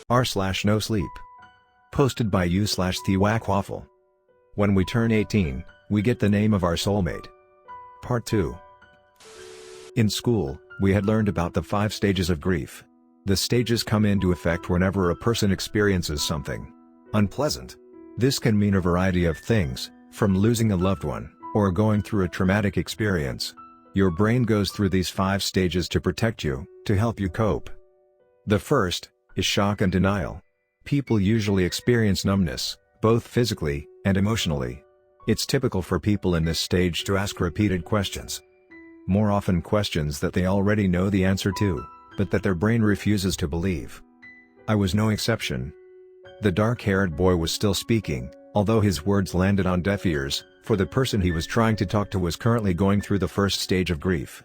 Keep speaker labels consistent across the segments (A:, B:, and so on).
A: r/NoSleep. Posted by u/thewackwaffle. When we turn 18, we get the name of our soulmate. Part 2. In school, we had learned about the 5 stages of grief. The stages come into effect whenever a person experiences something unpleasant. This can mean a variety of things, from losing a loved one, or going through a traumatic experience. Your brain goes through these 5 stages to protect you, to help you cope. The first is shock and denial. People usually experience numbness, both physically and emotionally. It's typical for people in this stage to ask repeated questions. More often questions that they already know the answer to, but that their brain refuses to believe. I was no exception. The dark-haired boy was still speaking, although his words landed on deaf ears, for the person he was trying to talk to was currently going through the first stage of grief.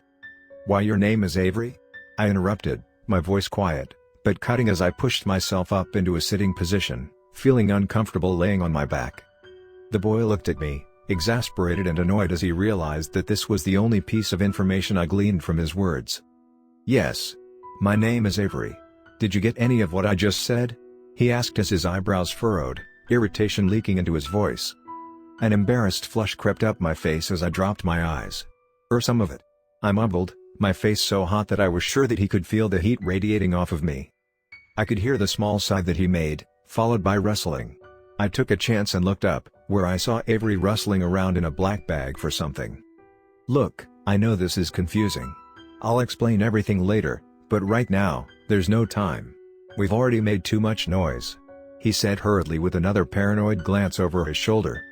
A: "Why, your name is Avery?" I interrupted, my voice quiet, but cutting as I pushed myself up into a sitting position, feeling uncomfortable laying on my back. The boy looked at me, exasperated and annoyed as he realized that this was the only piece of information I gleaned from his words. "Yes. My name is Avery. Did you get any of what I just said?" he asked as his eyebrows furrowed, irritation leaking into his voice. An embarrassed flush crept up my face as I dropped my eyes. Some of it," I mumbled, my face so hot that I was sure that he could feel the heat radiating off of me. I could hear the small sigh that he made, followed by rustling. I took a chance and looked up, where I saw Avery rustling around in a black bag for something. "Look, I know this is confusing. I'll explain everything later, but right now, there's no time. We've already made too much noise," he said hurriedly with another paranoid glance over his shoulder.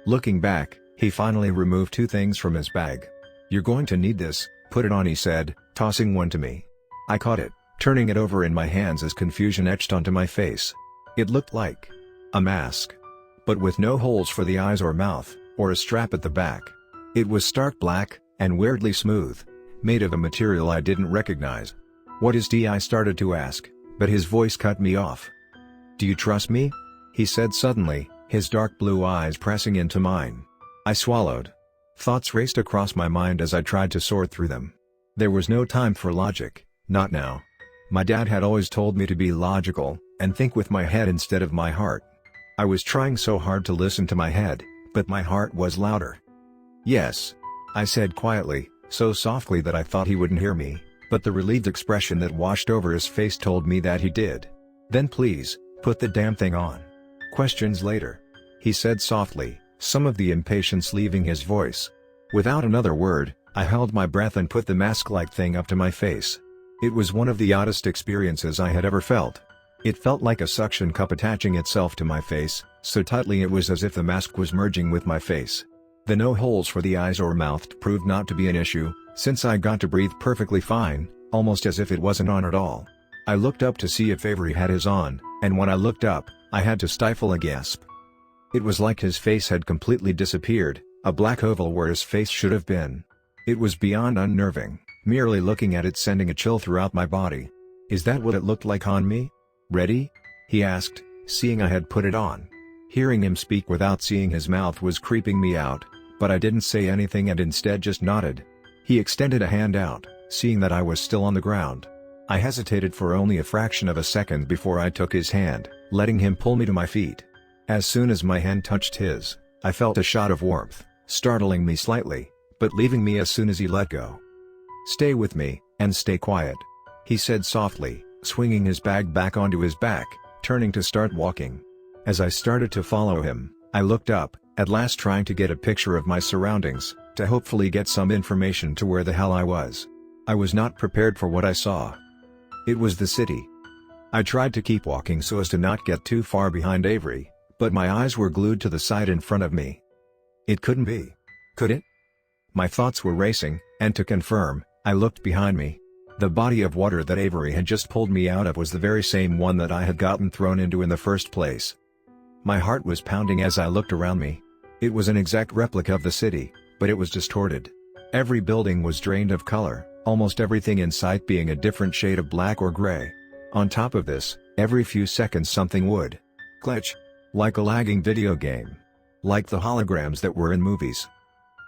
A: Looking back, he finally removed 2 things from his bag. "You're going to need this, put it on," he said, tossing one to me. I caught it, turning it over in my hands as confusion etched onto my face. It looked like a mask, but with no holes for the eyes or mouth, or a strap at the back. It was stark black, and weirdly smooth, made of a material I didn't recognize. "What is D?" I started to ask, but his voice cut me off. "Do you trust me?" he said suddenly, his dark blue eyes pressing into mine. I swallowed. Thoughts raced across my mind as I tried to sort through them. There was no time for logic, not now. My dad had always told me to be logical, and think with my head instead of my heart. I was trying so hard to listen to my head, but my heart was louder. "Yes," I said quietly, so softly that I thought he wouldn't hear me, but the relieved expression that washed over his face told me that he did. "Then please, put the damn thing on. Questions later," he said softly, some of the impatience leaving his voice. Without another word, I held my breath and put the mask-like thing up to my face. It was one of the oddest experiences I had ever felt. It felt like a suction cup attaching itself to my face, so tightly it was as if the mask was merging with my face. The no holes for the eyes or mouth proved not to be an issue, since I got to breathe perfectly fine, almost as if it wasn't on at all. I looked up to see if Avery had his on, and when I looked up, I had to stifle a gasp. It was like his face had completely disappeared, a black oval where his face should have been. It was beyond unnerving, merely looking at it sending a chill throughout my body. "Is that what it looked like on me? Ready?" he asked, seeing I had put it on. Hearing him speak without seeing his mouth was creeping me out, but I didn't say anything and instead just nodded. He extended a hand out, seeing that I was still on the ground. I hesitated for only a fraction of a second before I took his hand, letting him pull me to my feet. As soon as my hand touched his, I felt a shot of warmth, startling me slightly, but leaving me as soon as he let go. "Stay with me, and stay quiet," he said softly, swinging his bag back onto his back, turning to start walking. As I started to follow him, I looked up, at last trying to get a picture of my surroundings, to hopefully get some information to where the hell I was. I was not prepared for what I saw. It was the city. I tried to keep walking so as to not get too far behind Avery, but my eyes were glued to the side in front of me. It couldn't be. Could it? My thoughts were racing, and to confirm, I looked behind me. The body of water that Avery had just pulled me out of was the very same one that I had gotten thrown into in the first place. My heart was pounding as I looked around me. It was an exact replica of the city, but it was distorted. Every building was drained of color, almost everything in sight being a different shade of black or gray. On top of this, every few seconds something would glitch. Like a lagging video game. Like the holograms that were in movies.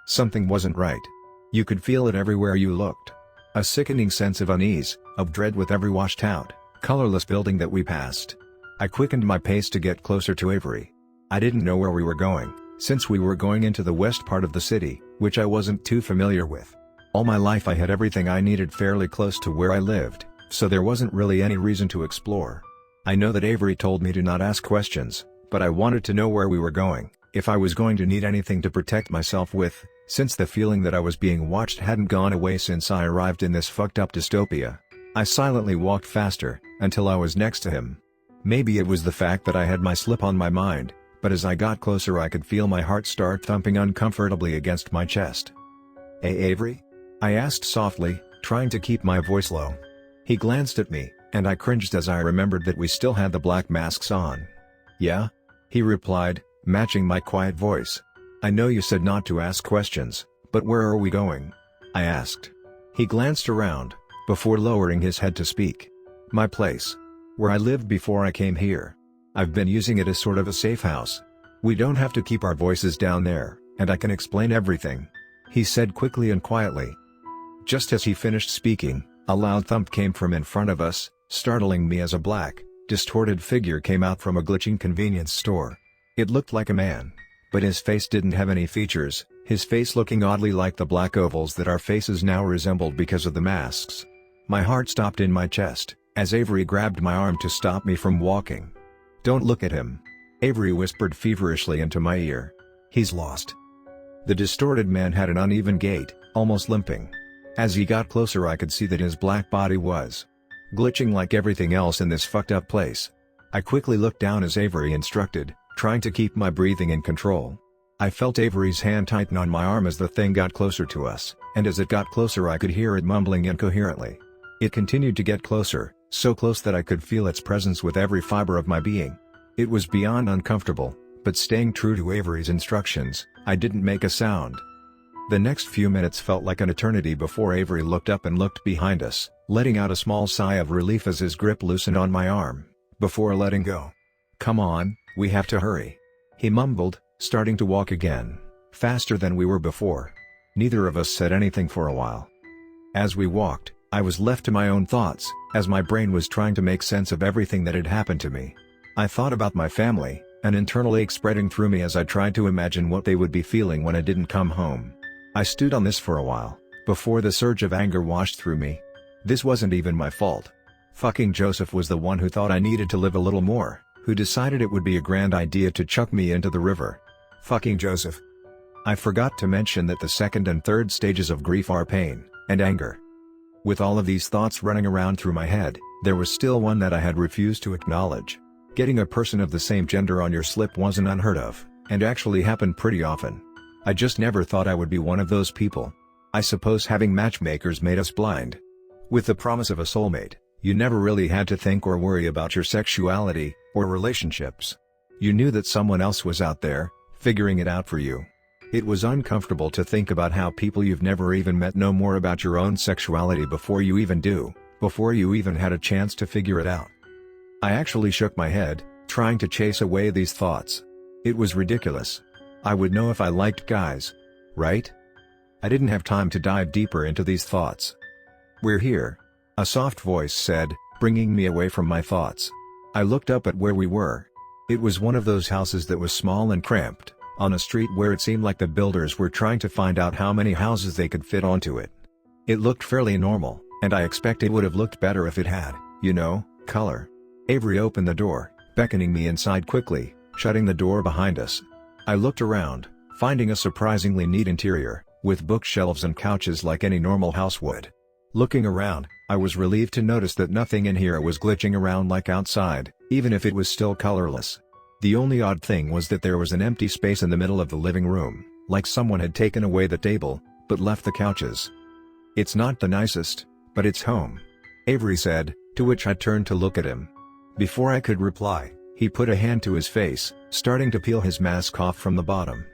A: Something wasn't right. You could feel it everywhere you looked. A sickening sense of unease, of dread with every washed out, colorless building that we passed. I quickened my pace to get closer to Avery. I didn't know where we were going, since we were going into the west part of the city, which I wasn't too familiar with. All my life I had everything I needed fairly close to where I lived, so there wasn't really any reason to explore. I know that Avery told me to not ask questions, but I wanted to know where we were going, if I was going to need anything to protect myself with, since the feeling that I was being watched hadn't gone away since I arrived in this fucked up dystopia. I silently walked faster, until I was next to him. Maybe it was the fact that I had my slip on my mind, but as I got closer I could feel my heart start thumping uncomfortably against my chest. "Hey Avery?" I asked softly, trying to keep my voice low. He glanced at me, and I cringed as I remembered that we still had the black masks on. "Yeah?" he replied, matching my quiet voice. "I know you said not to ask questions, but where are we going?" I asked. He glanced around, before lowering his head to speak. "My place. Where I lived before I came here. I've been using it as sort of a safe house. We don't have to keep our voices down there, and I can explain everything," he said quickly and quietly. Just as he finished speaking, a loud thump came from in front of us, startling me as a black, distorted figure came out from a glitching convenience store. It looked like a man, but his face didn't have any features, his face looking oddly like the black ovals that our faces now resembled because of the masks. My heart stopped in my chest, as Avery grabbed my arm to stop me from walking. "Don't look at him," Avery whispered feverishly into my ear. "He's lost." The distorted man had an uneven gait, almost limping. As he got closer I could see that his black body was glitching like everything else in this fucked up place. I quickly looked down as Avery instructed, trying to keep my breathing in control. I felt Avery's hand tighten on my arm as the thing got closer to us, and as it got closer I could hear it mumbling incoherently. It continued to get closer, so close that I could feel its presence with every fiber of my being. It was beyond uncomfortable, but staying true to Avery's instructions, I didn't make a sound. The next few minutes felt like an eternity before Avery looked up and looked behind us, letting out a small sigh of relief as his grip loosened on my arm, before letting go. "Come on, we have to hurry," he mumbled, starting to walk again, faster than we were before. Neither of us said anything for a while. As we walked, I was left to my own thoughts, as my brain was trying to make sense of everything that had happened to me. I thought about my family, an internal ache spreading through me as I tried to imagine what they would be feeling when I didn't come home. I stewed on this for a while, before the surge of anger washed through me. This wasn't even my fault. Fucking Joseph was the one who thought I needed to live a little more, who decided it would be a grand idea to chuck me into the river. Fucking Joseph. I forgot to mention that the second and third stages of grief are pain and anger. With all of these thoughts running around through my head, there was still one that I had refused to acknowledge. Getting a person of the same gender on your slip wasn't unheard of, and actually happened pretty often. I just never thought I would be one of those people. I suppose having matchmakers made us blind. With the promise of a soulmate, you never really had to think or worry about your sexuality, or relationships. You knew that someone else was out there, figuring it out for you. It was uncomfortable to think about how people you've never even met know more about your own sexuality before you even do, before you even had a chance to figure it out. I actually shook my head, trying to chase away these thoughts. It was ridiculous. I would know if I liked guys. Right? I didn't have time to dive deeper into these thoughts. "We're here," a soft voice said, bringing me away from my thoughts. I looked up at where we were. It was one of those houses that was small and cramped, on a street where it seemed like the builders were trying to find out how many houses they could fit onto it. It looked fairly normal, and I expect it would have looked better if it had, color. Avery opened the door, beckoning me inside quickly, shutting the door behind us. I looked around, finding a surprisingly neat interior, with bookshelves and couches like any normal house would. Looking around, I was relieved to notice that nothing in here was glitching around like outside, even if it was still colorless. The only odd thing was that there was an empty space in the middle of the living room, like someone had taken away the table, but left the couches. "It's not the nicest, but it's home," Avery said, to which I turned to look at him. Before I could reply, he put a hand to his face, starting to peel his mask off from the bottom.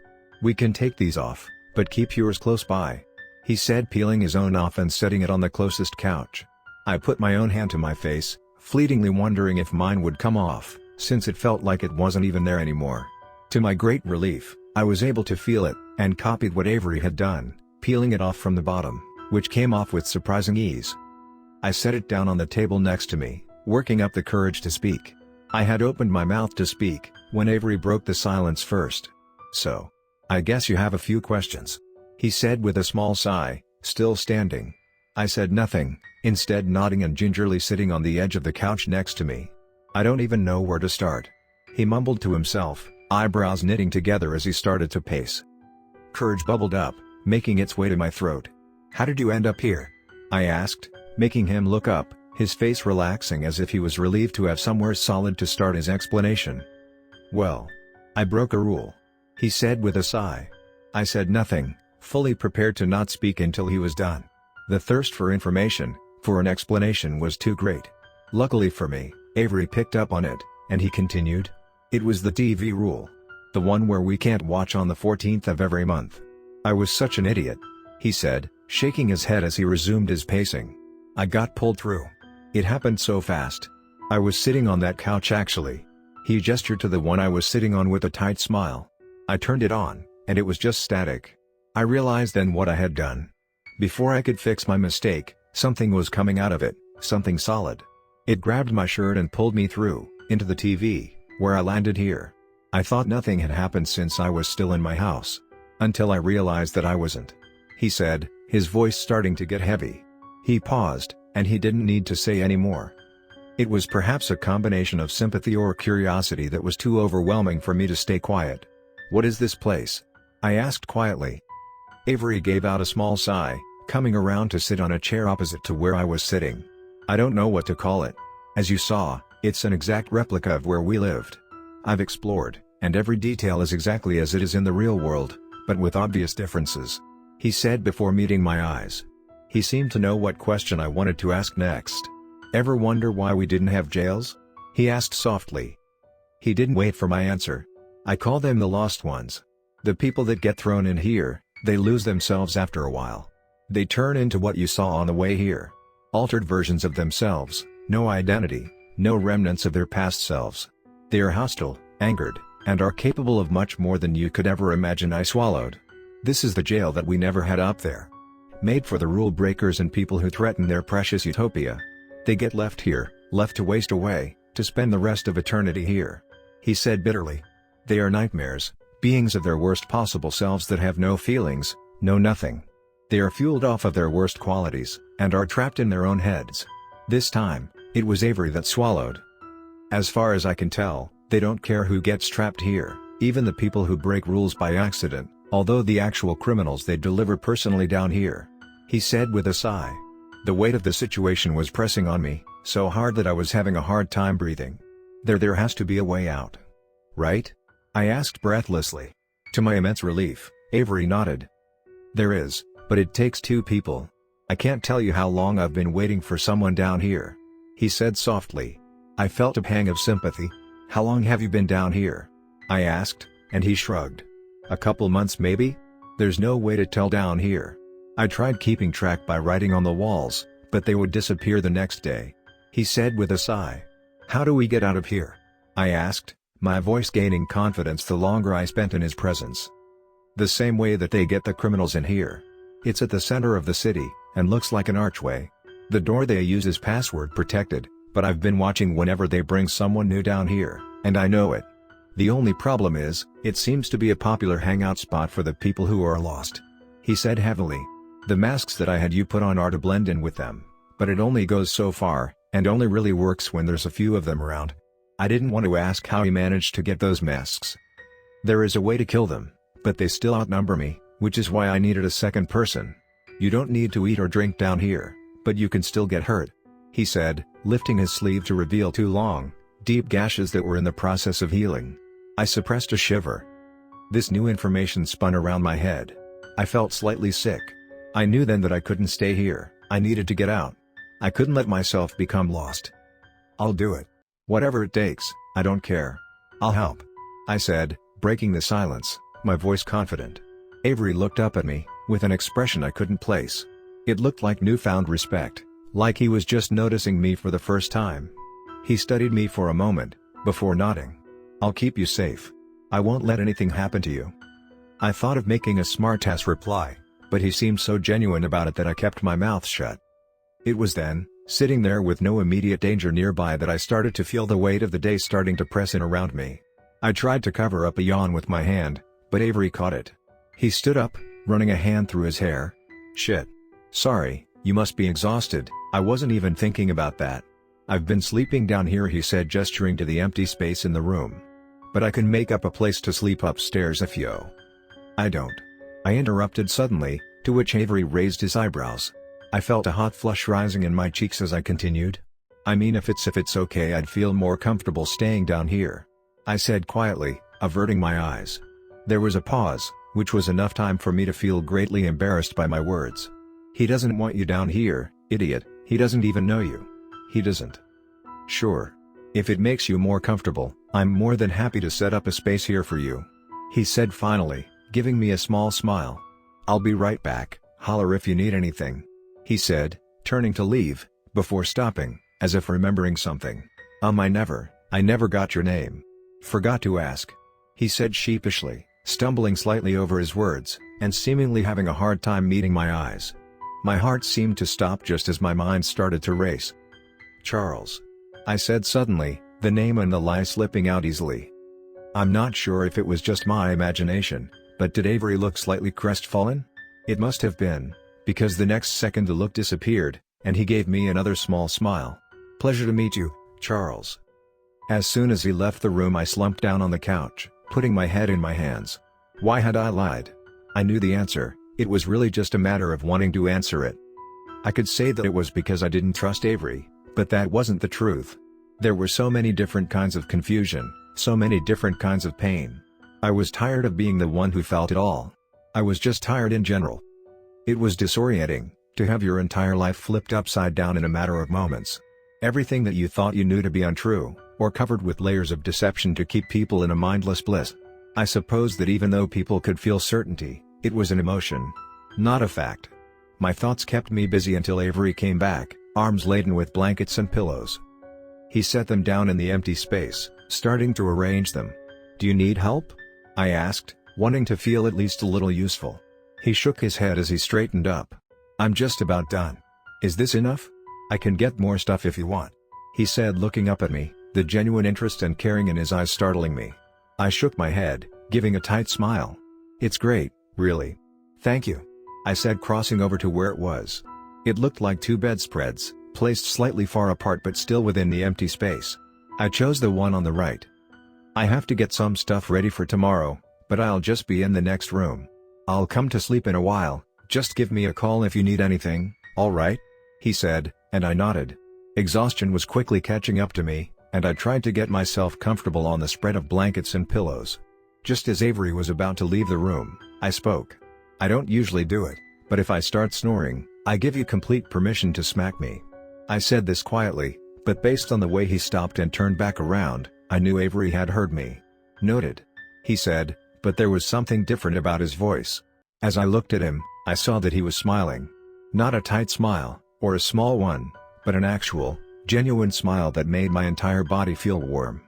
A: "We can take these off, but keep yours close by," he said, peeling his own off and setting it on the closest couch. I put my own hand to my face, fleetingly wondering if mine would come off, since it felt like it wasn't even there anymore. To my great relief, I was able to feel it, and copied what Avery had done, peeling it off from the bottom, which came off with surprising ease. I set it down on the table next to me, working up the courage to speak. I had opened my mouth to speak, when Avery broke the silence first. "So, I guess you have a few questions," he said with a small sigh, still standing. I said nothing, instead nodding and gingerly sitting on the edge of the couch next to me. "I don't even know where to start," he mumbled to himself, eyebrows knitting together as he started to pace. Courage bubbled up, making its way to my throat. "How did you end up here?" I asked, making him look up, his face relaxing as if he was relieved to have somewhere solid to start his explanation. "Well, I broke a rule," he said with a sigh. I said nothing, fully prepared to not speak until he was done. The thirst for information, for an explanation was too great. Luckily for me, Avery picked up on it, and he continued. "It was the TV rule. The one where we can't watch on the 14th of every month." "I was such an idiot," he said, shaking his head as he resumed his pacing. "I got pulled through. It happened so fast. I was sitting on that couch actually." He gestured to the one I was sitting on with a tight smile. "I turned it on, and it was just static. I realized then what I had done. Before I could fix my mistake, something was coming out of it, something solid. It grabbed my shirt and pulled me through, into the TV, where I landed here. I thought nothing had happened since I was still in my house. Until I realized that I wasn't," he said, his voice starting to get heavy. He paused, and he didn't need to say any more. It was perhaps a combination of sympathy or curiosity that was too overwhelming for me to stay quiet. "What is this place?" I asked quietly. Avery gave out a small sigh, coming around to sit on a chair opposite to where I was sitting. "I don't know what to call it. As you saw, it's an exact replica of where we lived. I've explored, and every detail is exactly as it is in the real world, but with obvious differences," he said before meeting my eyes. He seemed to know what question I wanted to ask next. "Ever wonder why we didn't have jails?" he asked softly. He didn't wait for my answer. "I call them the lost ones. The people that get thrown in here, they lose themselves after a while. They turn into what you saw on the way here. Altered versions of themselves, no identity, no remnants of their past selves. They are hostile, angered, and are capable of much more than you could ever imagine." I swallowed. "This is the jail that we never had up there. Made for the rule breakers and people who threaten their precious utopia. They get left here, left to waste away, to spend the rest of eternity here," he said bitterly. "They are nightmares, beings of their worst possible selves that have no feelings, no nothing. They are fueled off of their worst qualities, and are trapped in their own heads." This time, it was Avery that swallowed. "As far as I can tell, they don't care who gets trapped here, even the people who break rules by accident, although the actual criminals they deliver personally down here," he said with a sigh. The weight of the situation was pressing on me, so hard that I was having a hard time breathing. There has to be a way out. Right?" I asked breathlessly. To my immense relief, Avery nodded. "There is, but it takes two people. I can't tell you how long I've been waiting for someone down here," he said softly. I felt a pang of sympathy. "How long have you been down here?" I asked, and he shrugged. "A couple months maybe? There's no way to tell down here. I tried keeping track by writing on the walls, but they would disappear the next day," he said with a sigh. "How do we get out of here?" I asked, my voice gaining confidence the longer I spent in his presence. "The same way that they get the criminals in here. It's at the center of the city, and looks like an archway. The door they use is password protected, but I've been watching whenever they bring someone new down here, and I know it. The only problem is, it seems to be a popular hangout spot for the people who are lost," he said heavily. "The masks that I had you put on are to blend in with them, but it only goes so far, and only really works when there's a few of them around." I didn't want to ask how he managed to get those masks. "There is a way to kill them, but they still outnumber me, which is why I needed a second person. You don't need to eat or drink down here, but you can still get hurt," he said, lifting his sleeve to reveal two long, deep gashes that were in the process of healing. I suppressed a shiver. This new information spun around my head. I felt slightly sick. I knew then that I couldn't stay here, I needed to get out. I couldn't let myself become lost. "I'll do it. Whatever it takes, I don't care. I'll help," I said, breaking the silence, my voice confident. Avery looked up at me, with an expression I couldn't place. It looked like newfound respect, like he was just noticing me for the first time. He studied me for a moment, before nodding. "I'll keep you safe. I won't let anything happen to you." I thought of making a smartass reply, but he seemed so genuine about it that I kept my mouth shut. It was then, sitting there with no immediate danger nearby that I started to feel the weight of the day starting to press in around me. I tried to cover up a yawn with my hand, but Avery caught it. He stood up, running a hand through his hair. "Shit. Sorry, you must be exhausted, I wasn't even thinking about that. I've been sleeping down here," he said, gesturing to the empty space in the room. "But I can make up a place to sleep upstairs if you..." "I don't." I interrupted suddenly, to which Avery raised his eyebrows. I felt a hot flush rising in my cheeks as I continued. "I mean, if it's okay, I'd feel more comfortable staying down here," I said quietly, averting my eyes. There was a pause, which was enough time for me to feel greatly embarrassed by my words. "He doesn't want you down here, idiot, he doesn't even know you. He doesn't." "Sure. If it makes you more comfortable, I'm more than happy to set up a space here for you," he said finally, giving me a small smile. "I'll be right back, holler if you need anything," he said, turning to leave, before stopping, as if remembering something. I never got your name. Forgot to ask," he said sheepishly, stumbling slightly over his words, and seemingly having a hard time meeting my eyes. My heart seemed to stop just as my mind started to race. "Charles," I said suddenly, the name and the lie slipping out easily. I'm not sure if it was just my imagination, but did Avery look slightly crestfallen? It must have been, because the next second the look disappeared, and he gave me another small smile. "Pleasure to meet you, Charles." As soon as he left the room, I slumped down on the couch, putting my head in my hands. Why had I lied? I knew the answer. It was really just a matter of wanting to answer it. I could say that it was because I didn't trust Avery, but that wasn't the truth. There were so many different kinds of confusion, so many different kinds of pain. I was tired of being the one who felt it all. I was just tired in general. It was disorienting, to have your entire life flipped upside down in a matter of moments. Everything that you thought you knew to be untrue, or covered with layers of deception to keep people in a mindless bliss. I suppose that even though people could feel certainty, it was an emotion, not a fact. My thoughts kept me busy until Avery came back, arms laden with blankets and pillows. He set them down in the empty space, starting to arrange them. "Do you need help?" I asked, wanting to feel at least a little useful. He shook his head as he straightened up. "I'm just about done. Is this enough? I can get more stuff if you want," he said, looking up at me, the genuine interest and caring in his eyes startling me. I shook my head, giving a tight smile. "It's great, really. Thank you," I said, crossing over to where it was. It looked like two bedspreads, placed slightly far apart but still within the empty space. I chose the one on the right. "I have to get some stuff ready for tomorrow, but I'll just be in the next room. I'll come to sleep in a while, just give me a call if you need anything, all right?" he said, and I nodded. Exhaustion was quickly catching up to me, and I tried to get myself comfortable on the spread of blankets and pillows. Just as Avery was about to leave the room, I spoke. "I don't usually do it, but if I start snoring, I give you complete permission to smack me." I said this quietly, but based on the way he stopped and turned back around, I knew Avery had heard me. "Noted," he said, but there was something different about his voice. As I looked at him, I saw that he was smiling. Not a tight smile, or a small one, but an actual, genuine smile that made my entire body feel warm.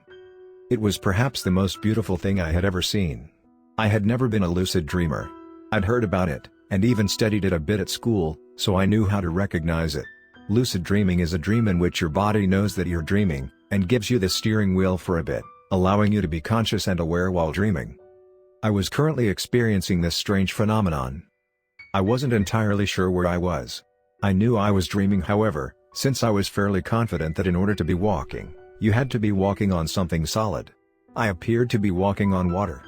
A: It was perhaps the most beautiful thing I had ever seen. I had never been a lucid dreamer. I'd heard about it, and even studied it a bit at school, so I knew how to recognize it. Lucid dreaming is a dream in which your body knows that you're dreaming, and gives you the steering wheel for a bit, allowing you to be conscious and aware while dreaming. I was currently experiencing this strange phenomenon. I wasn't entirely sure where I was. I knew I was dreaming, however, since I was fairly confident that in order to be walking, you had to be walking on something solid. I appeared to be walking on water.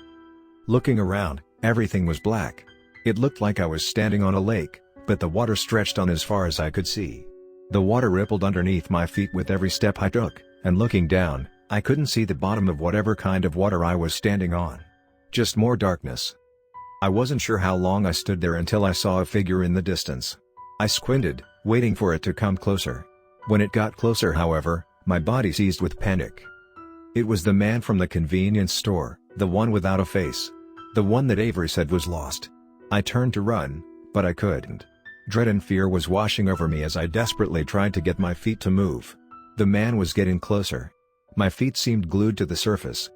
A: Looking around, everything was black. It looked like I was standing on a lake, but the water stretched on as far as I could see. The water rippled underneath my feet with every step I took, and looking down, I couldn't see the bottom of whatever kind of water I was standing on. Just more darkness. I wasn't sure how long I stood there until I saw a figure in the distance. I squinted, waiting for it to come closer. When it got closer, however, my body seized with panic. It was the man from the convenience store, the one without a face. The one that Avery said was lost. I turned to run, but I couldn't. Dread and fear was washing over me as I desperately tried to get my feet to move. The man was getting closer. My feet seemed glued to the surface.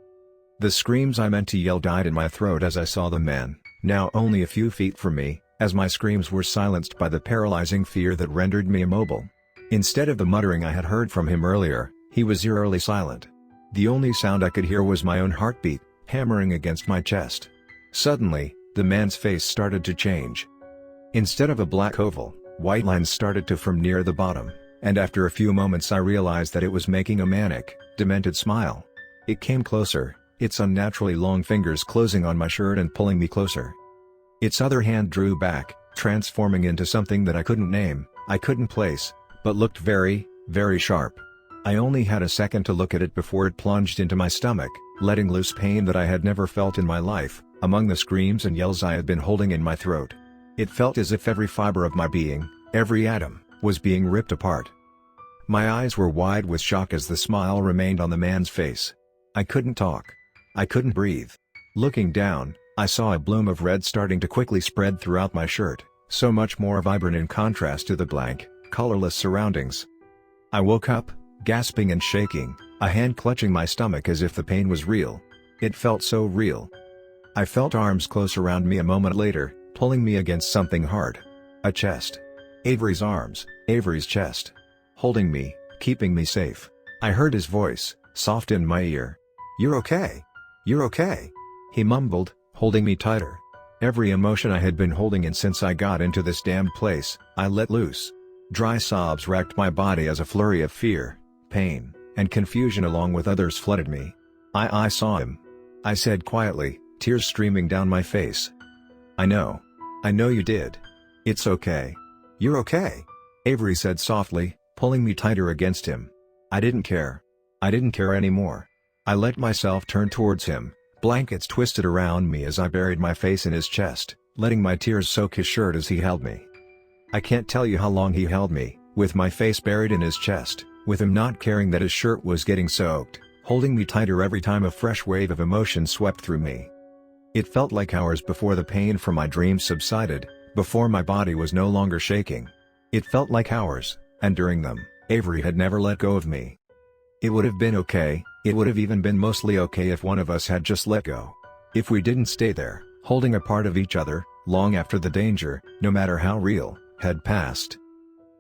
A: The screams I meant to yell died in my throat as I saw the man, now only a few feet from me, as my screams were silenced by the paralyzing fear that rendered me immobile. Instead of the muttering I had heard from him earlier, he was eerily silent. The only sound I could hear was my own heartbeat, hammering against my chest. Suddenly, the man's face started to change. Instead of a black oval, white lines started to form near the bottom, and after a few moments I realized that it was making a manic, demented smile. It came closer, its unnaturally long fingers closing on my shirt and pulling me closer. Its other hand drew back, transforming into something that I couldn't name, I couldn't place, but looked very, very sharp. I only had a second to look at it before it plunged into my stomach, letting loose pain that I had never felt in my life, among the screams and yells I had been holding in my throat. It felt as if every fiber of my being, every atom, was being ripped apart. My eyes were wide with shock as the smile remained on the man's face. I couldn't talk. I couldn't breathe. Looking down, I saw a bloom of red starting to quickly spread throughout my shirt, so much more vibrant in contrast to the blank, colorless surroundings. I woke up, gasping and shaking, a hand clutching my stomach as if the pain was real. It felt so real. I felt arms close around me a moment later, pulling me against something hard. A chest. Avery's arms, Avery's chest. Holding me, keeping me safe. I heard his voice, soft in my ear. "You're okay. You're okay," he mumbled, holding me tighter. Every emotion I had been holding in since I got into this damned place, I let loose. Dry sobs racked my body as a flurry of fear, pain, and confusion along with others flooded me. I saw him. I said quietly, tears streaming down my face. I know you did. It's okay. You're okay," Avery said softly, pulling me tighter against him. I didn't care. I didn't care anymore. I let myself turn towards him, blankets twisted around me as I buried my face in his chest, letting my tears soak his shirt as he held me. I can't tell you how long he held me, with my face buried in his chest, with him not caring that his shirt was getting soaked, holding me tighter every time a fresh wave of emotion swept through me. It felt like hours before the pain from my dreams subsided, before my body was no longer shaking. It felt like hours, and during them, Avery had never let go of me. It would have been okay, it would have even been mostly okay if one of us had just let go. If we didn't stay there, holding a part of each other, long after the danger, no matter how real, had passed.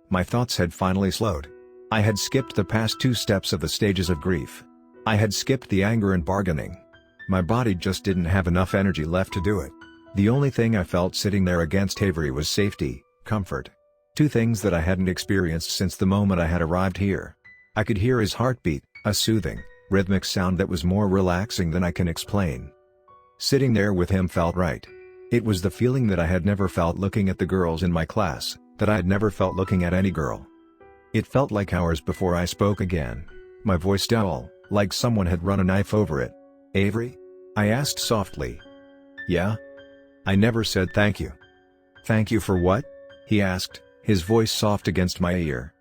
A: My thoughts had finally slowed. I had skipped the past 2 steps of the stages of grief. I had skipped the anger and bargaining. My body just didn't have enough energy left to do it. The only thing I felt sitting there against Avery was safety, comfort. 2 things that I hadn't experienced since the moment I had arrived here. I could hear his heartbeat, a soothing, rhythmic sound that was more relaxing than I can explain. Sitting there with him felt right. It was the feeling that I had never felt looking at the girls in my class, that I had never felt looking at any girl. It felt like hours before I spoke again, my voice dull, like someone had run a knife over it. "Avery?" I asked softly. "Yeah?" "I never said thank you." "Thank you for what?" he asked, his voice soft against my ear.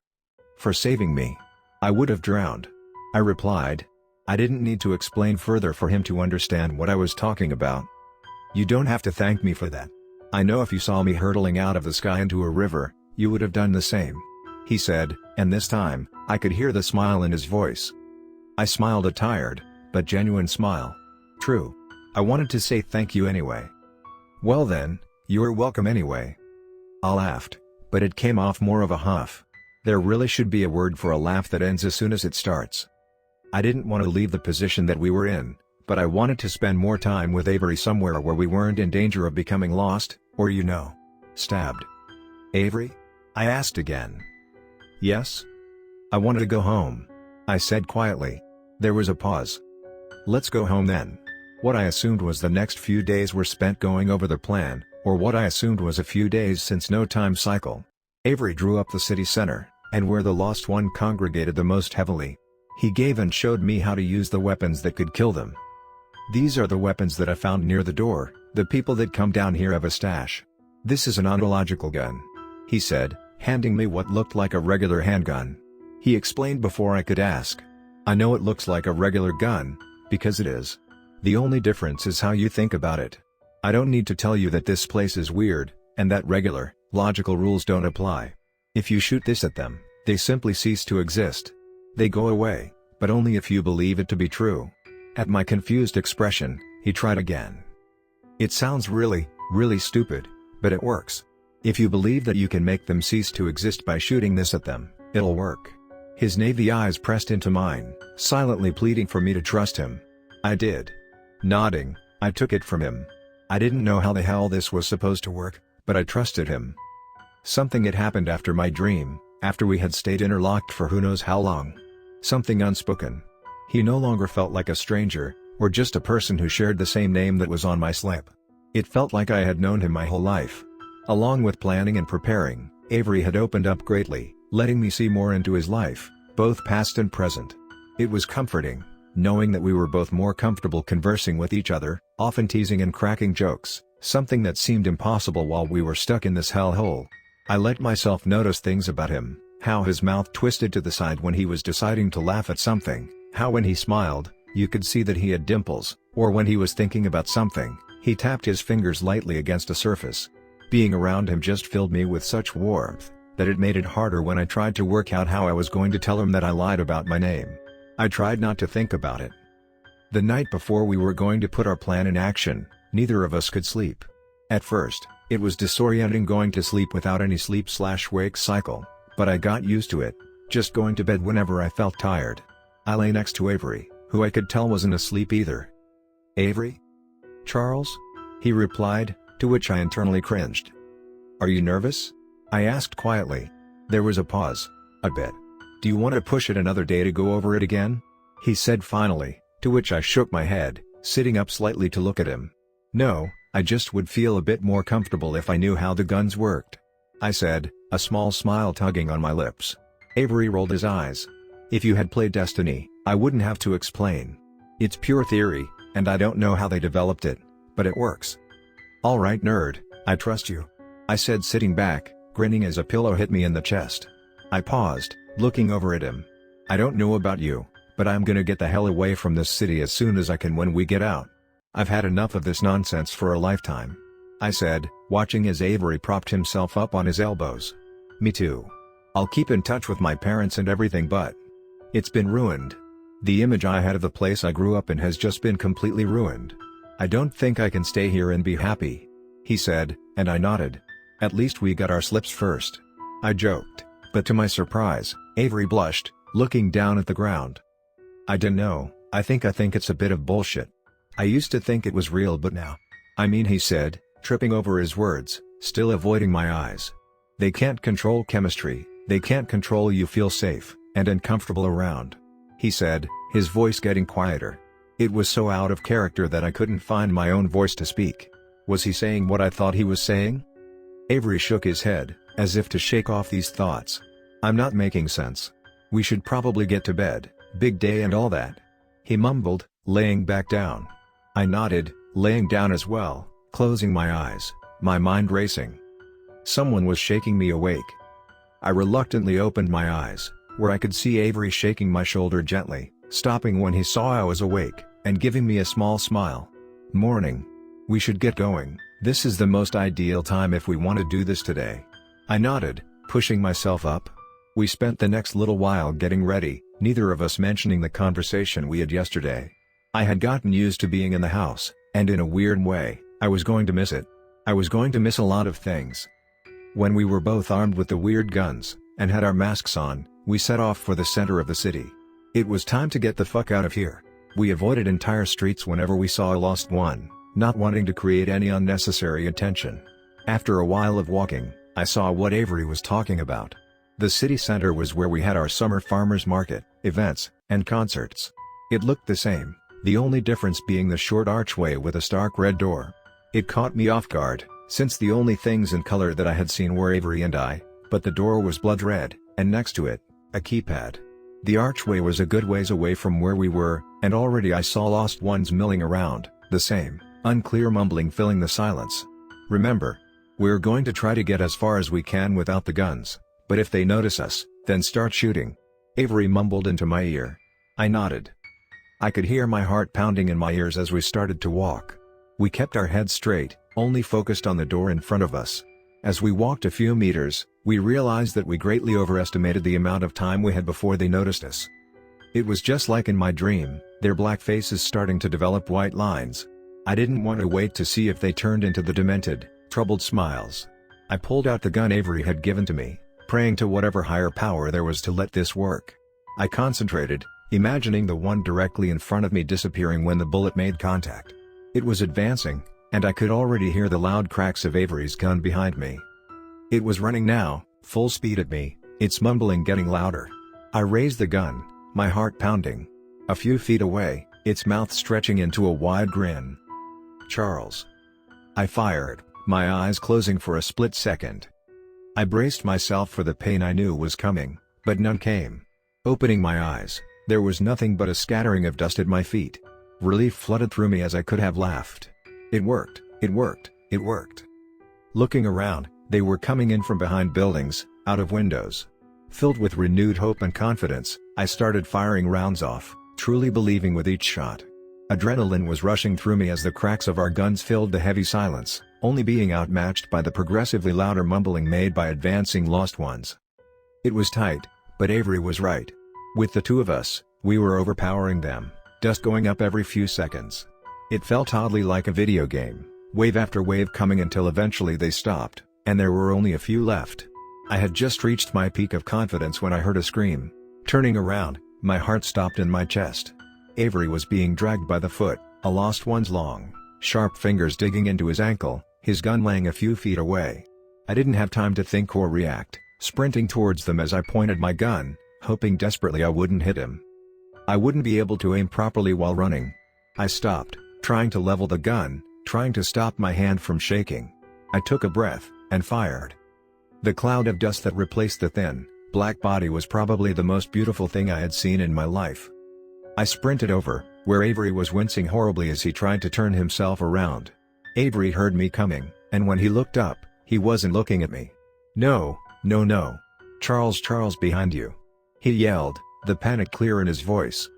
A: "For saving me. I would have drowned," I replied. I didn't need to explain further for him to understand what I was talking about. "You don't have to thank me for that. I know if you saw me hurtling out of the sky into a river, you would have done the same," he said, and this time, I could hear the smile in his voice. I smiled, a tired, but genuine smile. "True. I wanted to say thank you anyway." "Well then, you're welcome anyway." I laughed, but it came off more of a huff. There really should be a word for a laugh that ends as soon as it starts. I didn't want to leave the position that we were in, but I wanted to spend more time with Avery somewhere where we weren't in danger of becoming lost, or stabbed. "Avery?" I asked again. "Yes?" "I wanted to go home," I said quietly. There was a pause. "Let's go home then." What I assumed was the next few days were spent going over the plan, or what I assumed was a few days since no time cycle. Avery drew up the city center, and where the lost one congregated the most heavily. He gave and showed me how to use the weapons that could kill them. "These are the weapons that I found near the door. The people that come down here have a stash. This is an ontological gun," he said, handing me what looked like a regular handgun. He explained before I could ask. "I know it looks like a regular gun, because it is. The only difference is how you think about it. I don't need to tell you that this place is weird, and that regular, logical rules don't apply. If you shoot this at them, they simply cease to exist. They go away, but only if you believe it to be true." At my confused expression, he tried again. "It sounds really, really stupid, but it works. If you believe that you can make them cease to exist by shooting this at them, It'll work." His navy eyes pressed into mine, silently pleading for me to trust him. I did. Nodding, I took it from him. I didn't know how the hell this was supposed to work, but I trusted him. Something had happened after my dream, after we had stayed interlocked for who knows how long. Something unspoken. He no longer felt like a stranger, or just a person who shared the same name that was on my slip. It felt like I had known him my whole life. Along with planning and preparing, Avery had opened up greatly, letting me see more into his life, both past and present. It was comforting, knowing that we were both more comfortable conversing with each other, often teasing and cracking jokes, something that seemed impossible while we were stuck in this hellhole. I let myself notice things about him, how his mouth twisted to the side when he was deciding to laugh at something, how when he smiled, you could see that he had dimples, or when he was thinking about something, he tapped his fingers lightly against a surface. Being around him just filled me with such warmth, that it made it harder when I tried to work out how I was going to tell him that I lied about my name. I tried not to think about it. The night before we were going to put our plan in action, neither of us could sleep. At first, it was disorienting going to sleep without any sleep/wake cycle, but I got used to it, just going to bed whenever I felt tired. I lay next to Avery, who I could tell wasn't asleep either. "Avery? Charles?" he replied, to which I internally cringed. "Are you nervous?" I asked quietly. There was a pause. "A bit. Do you want to push it another day to go over it again?" he said finally, to which I shook my head, sitting up slightly to look at him. "No, I just would feel a bit more comfortable if I knew how the guns worked," I said, a small smile tugging on my lips. Avery rolled his eyes. "If you had played Destiny, I wouldn't have to explain. It's pure theory, and I don't know how they developed it, but it works." "All right, nerd, I trust you," I said, sitting back, grinning as a pillow hit me in the chest. I paused, looking over at him. "I don't know about you, but I'm gonna get the hell away from this city as soon as I can when we get out. I've had enough of this nonsense for a lifetime," I said, watching as Avery propped himself up on his elbows. "Me too. I'll keep in touch with my parents and everything, but it's been ruined. The image I had of the place I grew up in has just been completely ruined. I don't think I can stay here and be happy," he said, and I nodded. "At least we got our slips first," I joked, but to my surprise, Avery blushed, looking down at the ground. "I dunno, I think it's a bit of bullshit. I used to think it was real, but now. I mean," he said, tripping over his words, still avoiding my eyes. "They can't control chemistry, they can't control you feel safe and uncomfortable around," he said, his voice getting quieter. It was so out of character that I couldn't find my own voice to speak. Was he saying what I thought he was saying? Avery shook his head, as if to shake off these thoughts. "I'm not making sense. We should probably get to bed, big day and all that," he mumbled, laying back down. I nodded, laying down as well, closing my eyes, my mind racing. Someone was shaking me awake. I reluctantly opened my eyes, where I could see Avery shaking my shoulder gently, stopping when he saw I was awake, and giving me a small smile. "Morning. We should get going. This is the most ideal time if we want to do this today." I nodded, pushing myself up. We spent the next little while getting ready, neither of us mentioning the conversation we had yesterday. I had gotten used to being in the house, and in a weird way, I was going to miss it. I was going to miss a lot of things. When we were both armed with the weird guns, and had our masks on, we set off for the center of the city. It was time to get the fuck out of here. We avoided entire streets whenever we saw a lost one, not wanting to create any unnecessary attention. After a while of walking, I saw what Avery was talking about. The city center was where we had our summer farmers market, events, and concerts. It looked the same, the only difference being the short archway with a stark red door. It caught me off guard, since the only things in color that I had seen were Avery and I, but the door was blood red, and next to it, a keypad. The archway was a good ways away from where we were, and already I saw lost ones milling around, the same, unclear mumbling filling the silence. "Remember, we're going to try to get as far as we can without the guns, but if they notice us, then start shooting," Avery mumbled into my ear. I nodded. I could hear my heart pounding in my ears as we started to walk. We kept our heads straight, only focused on the door in front of us. As we walked a few meters, we realized that we greatly overestimated the amount of time we had before they noticed us. It was just like in my dream, their black faces starting to develop white lines. I didn't want to wait to see if they turned into the demented, troubled smiles. I pulled out the gun Avery had given to me, praying to whatever higher power there was to let this work. I concentrated, imagining the one directly in front of me disappearing when the bullet made contact. It was advancing, and I could already hear the loud cracks of Avery's gun behind me. It was running now, full speed at me, its mumbling getting louder. I raised the gun, my heart pounding. A few feet away, its mouth stretching into a wide grin. "Charles." I fired, my eyes closing for a split second. I braced myself for the pain I knew was coming, but none came. Opening my eyes, there was nothing but a scattering of dust at my feet. Relief flooded through me as I could have laughed. It worked, it worked, it worked. Looking around, they were coming in from behind buildings, out of windows. Filled with renewed hope and confidence, I started firing rounds off, truly believing with each shot. Adrenaline was rushing through me as the cracks of our guns filled the heavy silence, only being outmatched by the progressively louder mumbling made by advancing lost ones. It was tight, but Avery was right. With the two of us, we were overpowering them, dust going up every few seconds. It felt oddly like a video game, wave after wave coming until eventually they stopped, and there were only a few left. I had just reached my peak of confidence when I heard a scream. Turning around, my heart stopped in my chest. Avery was being dragged by the foot, a lost one's long, sharp fingers digging into his ankle, his gun laying a few feet away. I didn't have time to think or react, sprinting towards them as I pointed my gun, hoping desperately I wouldn't hit him. I wouldn't be able to aim properly while running. I stopped, trying to level the gun, trying to stop my hand from shaking. I took a breath, and fired. The cloud of dust that replaced the thin, black body was probably the most beautiful thing I had seen in my life. I sprinted over, where Avery was wincing horribly as he tried to turn himself around. Avery heard me coming, and when he looked up, he wasn't looking at me. "No, no, no. Charles, Charles, behind you!" he yelled, the panic clear in his voice.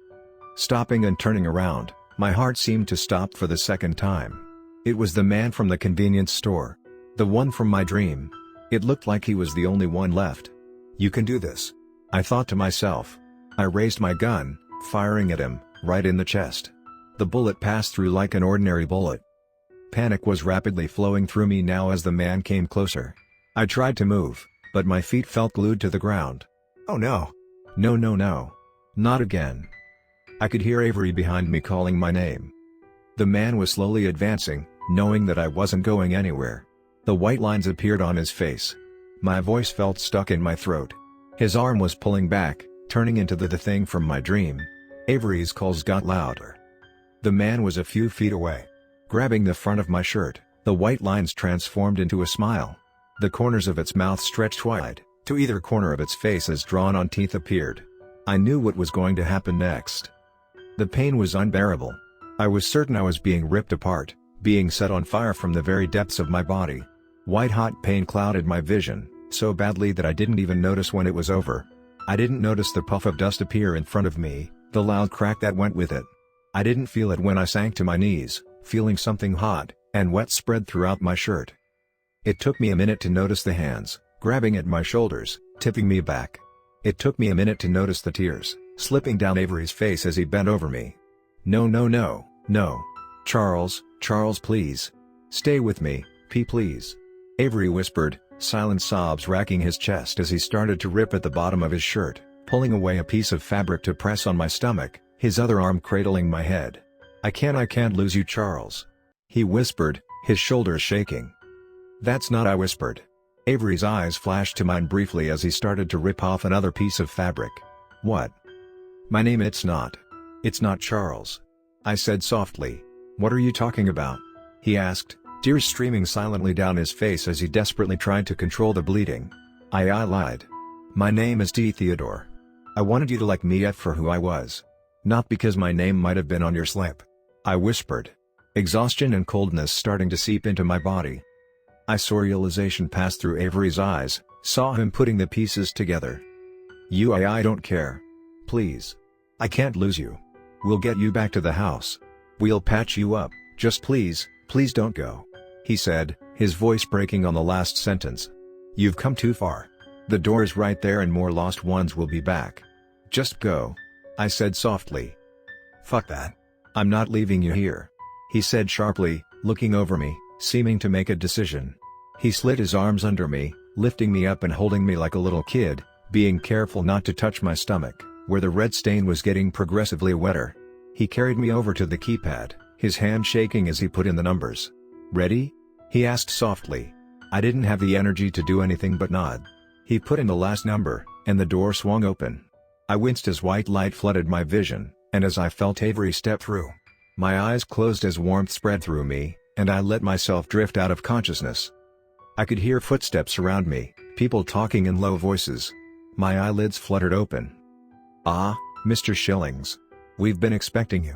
A: Stopping and turning around, my heart seemed to stop for the second time. It was the man from the convenience store. The one from my dream. It looked like he was the only one left. "You can do this," I thought to myself. I raised my gun, firing at him, right in the chest. The bullet passed through like an ordinary bullet. Panic was rapidly flowing through me now as the man came closer. I tried to move, but my feet felt glued to the ground. "Oh no! No, no, no! Not again!" I could hear Avery behind me calling my name. The man was slowly advancing, knowing that I wasn't going anywhere. The white lines appeared on his face. My voice felt stuck in my throat. His arm was pulling back, turning into the thing from my dream. Avery's calls got louder. The man was a few feet away. Grabbing the front of my shirt, the white lines transformed into a smile. The corners of its mouth stretched wide, to either corner of its face as drawn-on teeth appeared. I knew what was going to happen next. The pain was unbearable. I was certain I was being ripped apart, being set on fire from the very depths of my body. White-hot pain clouded my vision, so badly that I didn't even notice when it was over. I didn't notice the puff of dust appear in front of me, the loud crack that went with it. I didn't feel it when I sank to my knees, feeling something hot and wet spread throughout my shirt. It took me a minute to notice the hands, grabbing at my shoulders, tipping me back. It took me a minute to notice the tears, slipping down Avery's face as he bent over me. "No, no, no, no. Charles, Charles, please. Stay with me, please," Avery whispered, silent sobs racking his chest as he started to rip at the bottom of his shirt, pulling away a piece of fabric to press on my stomach, his other arm cradling my head. I can't lose you, Charles," he whispered, his shoulders shaking. "That's not," I whispered. Avery's eyes flashed to mine briefly as he started to rip off another piece of fabric. "What?" "My name, it's not Charles," I said softly. "What are you talking about?" he asked, tears streaming silently down his face as he desperately tried to control the bleeding. I lied. "My name is Theodore. I wanted you to like me for who I was. Not because my name might have been on your slip," I whispered. Exhaustion and coldness starting to seep into my body. I saw realization pass through Avery's eyes, saw him putting the pieces together. I don't care. Please. I can't lose you. We'll get you back to the house. We'll patch you up, just please don't go," he said, his voice breaking on the last sentence. "You've come too far. The door's right there and more lost ones will be back. Just go," I said softly. "Fuck that. I'm not leaving you here," he said sharply, looking over me, seeming to make a decision. He slid his arms under me, lifting me up and holding me like a little kid, being careful not to touch my stomach, where the red stain was getting progressively wetter. He carried me over to the keypad, his hand shaking as he put in the numbers. "Ready?" he asked softly. I didn't have the energy to do anything but nod. He put in the last number, and the door swung open. I winced as white light flooded my vision, and as I felt Avery step through. My eyes closed as warmth spread through me, and I let myself drift out of consciousness. I could hear footsteps around me, people talking in low voices. My eyelids fluttered open. "Ah, Mr. Shillings. We've been expecting you."